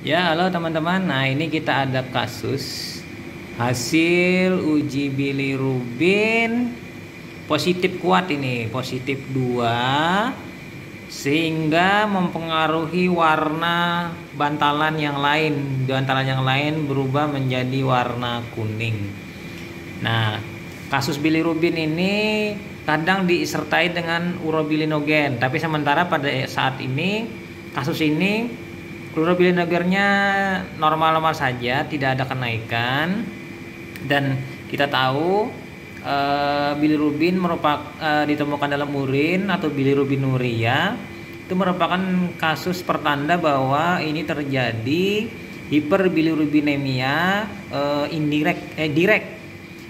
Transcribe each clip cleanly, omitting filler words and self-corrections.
Ya, halo teman-teman. Nah, ini kita ada kasus hasil uji bilirubin positif kuat ini, positif 2, sehingga mempengaruhi warna bantalan yang lain. Bantalan yang lain berubah menjadi warna kuning. Nah, kasus bilirubin ini kadang disertai dengan urobilinogen, tapi sementara pada saat ini kasus ini urobilinogennya normal-normal saja, tidak ada kenaikan. Dan kita tahu bilirubin merupakan ditemukan dalam urin atau bilirubinuria itu merupakan kasus pertanda bahwa ini terjadi hiperbilirubinemia direct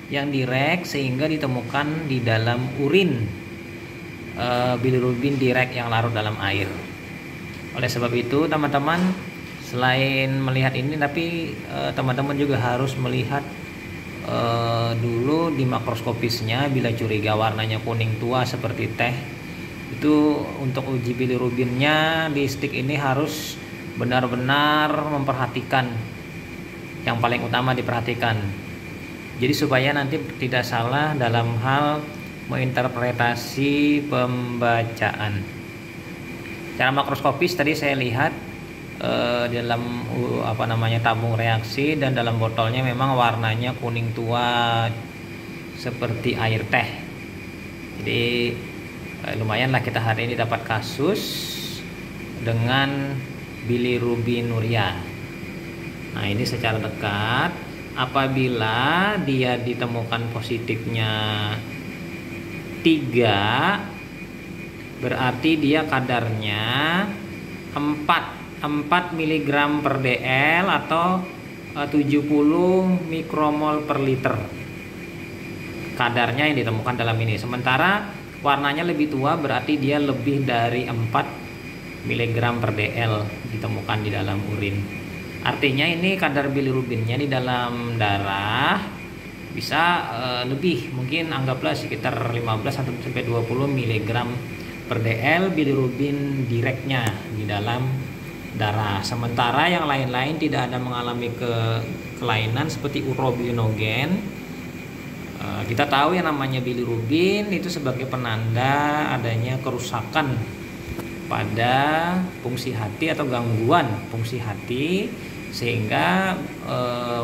yang direct, sehingga ditemukan di dalam urin bilirubin direct yang larut dalam air. Oleh sebab itu teman-teman, selain melihat ini, tapi teman-teman juga harus melihat dulu di makroskopisnya. Bila curiga warnanya kuning tua seperti teh, itu untuk uji bilirubinnya di stick ini harus benar-benar memperhatikan. Yang paling utama diperhatikan, jadi supaya nanti tidak salah dalam hal menginterpretasi pembacaan. Secara makroskopis tadi saya lihat dalam tabung reaksi dan dalam botolnya memang warnanya kuning tua seperti air teh. Jadi lumayanlah kita hari ini dapat kasus dengan bilirubinuria. Nah, ini secara dekat, apabila dia ditemukan positifnya 3, berarti dia kadarnya 4 mg per dl atau 70 mikromol per liter. Kadarnya yang ditemukan dalam ini. Sementara warnanya lebih tua, berarti dia lebih dari 4 mg per dl ditemukan di dalam urin. Artinya ini kadar bilirubinnya di dalam darah bisa lebih, mungkin anggaplah sekitar 15 sampai 20 mg per dl bilirubin direknya di dalam darah. Sementara yang lain-lain tidak ada mengalami kelainan seperti urobilinogen. Kita tahu yang namanya bilirubin itu sebagai penanda adanya kerusakan pada fungsi hati atau gangguan fungsi hati, sehingga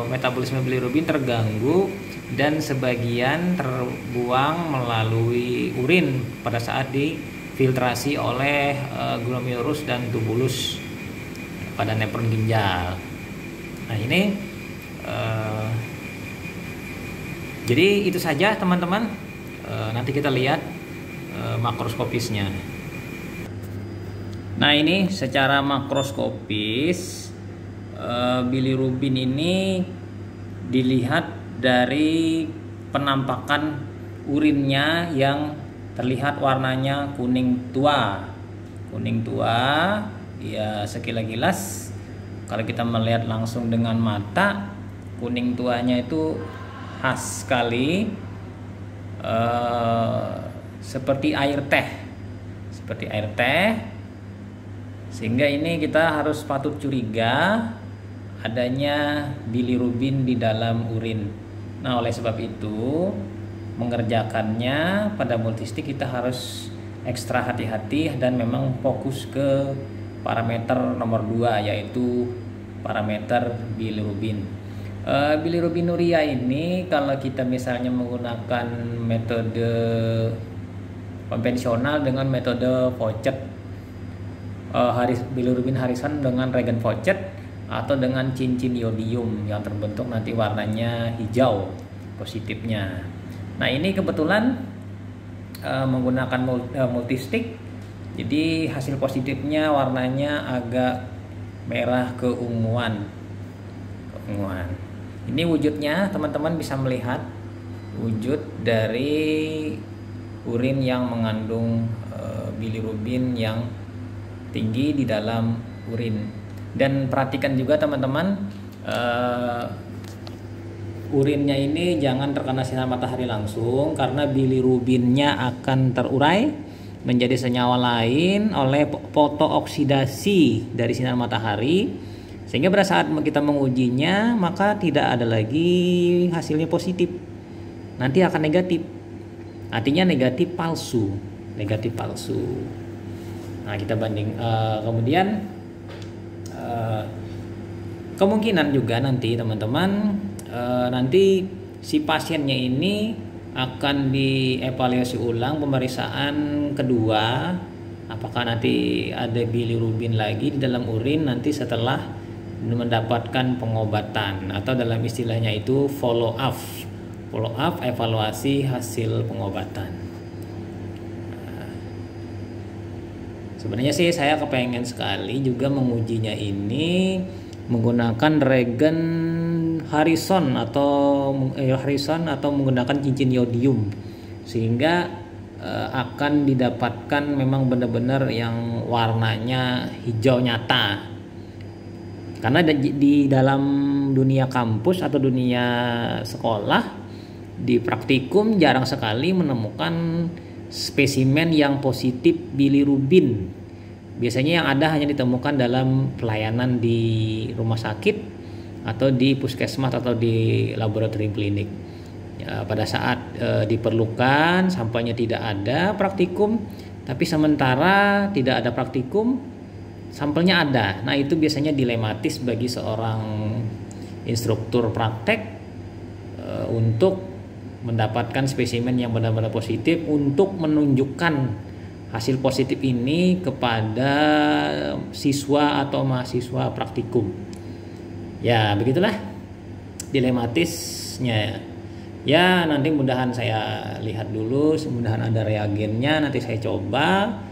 metabolisme bilirubin terganggu dan sebagian terbuang melalui urin pada saat difiltrasi oleh glomerulus dan tubulus pada nefron ginjal. Nah, ini jadi itu saja teman-teman. Nanti kita lihat makroskopisnya. Nah, ini secara makroskopis bilirubin ini dilihat dari penampakan urinnya yang terlihat warnanya kuning tua. Kuning tua ya, sekilas kalau kita melihat langsung dengan mata, kuning tuanya itu khas sekali, seperti air teh, sehingga ini kita harus patut curiga adanya bilirubin di dalam urin. Nah, oleh sebab itu mengerjakannya pada multistik kita harus ekstra hati-hati dan memang fokus ke parameter nomor 2, yaitu parameter bilirubin. Bilirubinuria ini kalau kita misalnya menggunakan metode konvensional dengan metode Faucett, bilirubin harisan dengan reagen Faucett atau dengan cincin iodium yang terbentuk nanti warnanya hijau positifnya. Nah, ini kebetulan menggunakan multistik, jadi hasil positifnya warnanya agak merah keunguan. Ini wujudnya, teman-teman bisa melihat wujud dari urin yang mengandung bilirubin yang tinggi di dalam urin. Dan perhatikan juga teman-teman, urinnya ini jangan terkena sinar matahari langsung, karena bilirubinnya akan terurai menjadi senyawa lain oleh fotooksidasi dari sinar matahari, Sehingga pada saat kita mengujinya maka tidak ada lagi hasilnya positif, nanti akan negatif. Artinya negatif palsu. Nah, kita banding kemudian kemungkinan juga nanti teman-teman nanti si pasiennya ini akan dievaluasi ulang pemeriksaan kedua, apakah nanti ada bilirubin lagi di dalam urin nanti setelah mendapatkan pengobatan, atau dalam istilahnya itu follow up evaluasi hasil pengobatan. Sebenarnya sih saya kepengen sekali juga mengujinya ini menggunakan regen Harrison atau menggunakan cincin yodium, sehingga akan didapatkan memang benar-benar yang warnanya hijau nyata. Karena di dalam dunia kampus atau dunia sekolah, di praktikum jarang sekali menemukan spesimen yang positif bilirubin. Biasanya yang ada hanya ditemukan dalam pelayanan di rumah sakit atau di puskesmas atau di laboratorium klinik. Ya, pada saat diperlukan sampelnya tidak ada praktikum, tapi sementara tidak ada praktikum sampelnya ada. Nah, itu biasanya dilematis bagi seorang instruktur praktek untuk mendapatkan spesimen yang benar-benar positif untuk menunjukkan hasil positif ini kepada siswa atau mahasiswa praktikum. Ya, begitulah dilematisnya. Ya, nanti mudahan saya lihat dulu, mudahan ada reagennya, nanti saya coba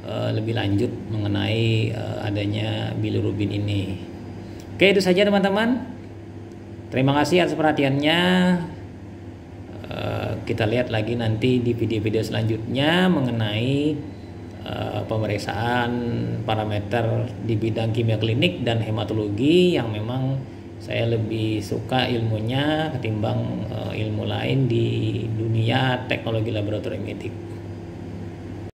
lebih lanjut mengenai adanya bilirubin ini. Oke, itu saja teman-teman. Terima kasih atas perhatiannya. Kita lihat lagi nanti di video-video selanjutnya mengenai pemeriksaan parameter di bidang kimia klinik dan hematologi yang memang saya lebih suka ilmunya ketimbang ilmu lain di dunia teknologi laboratorium etik.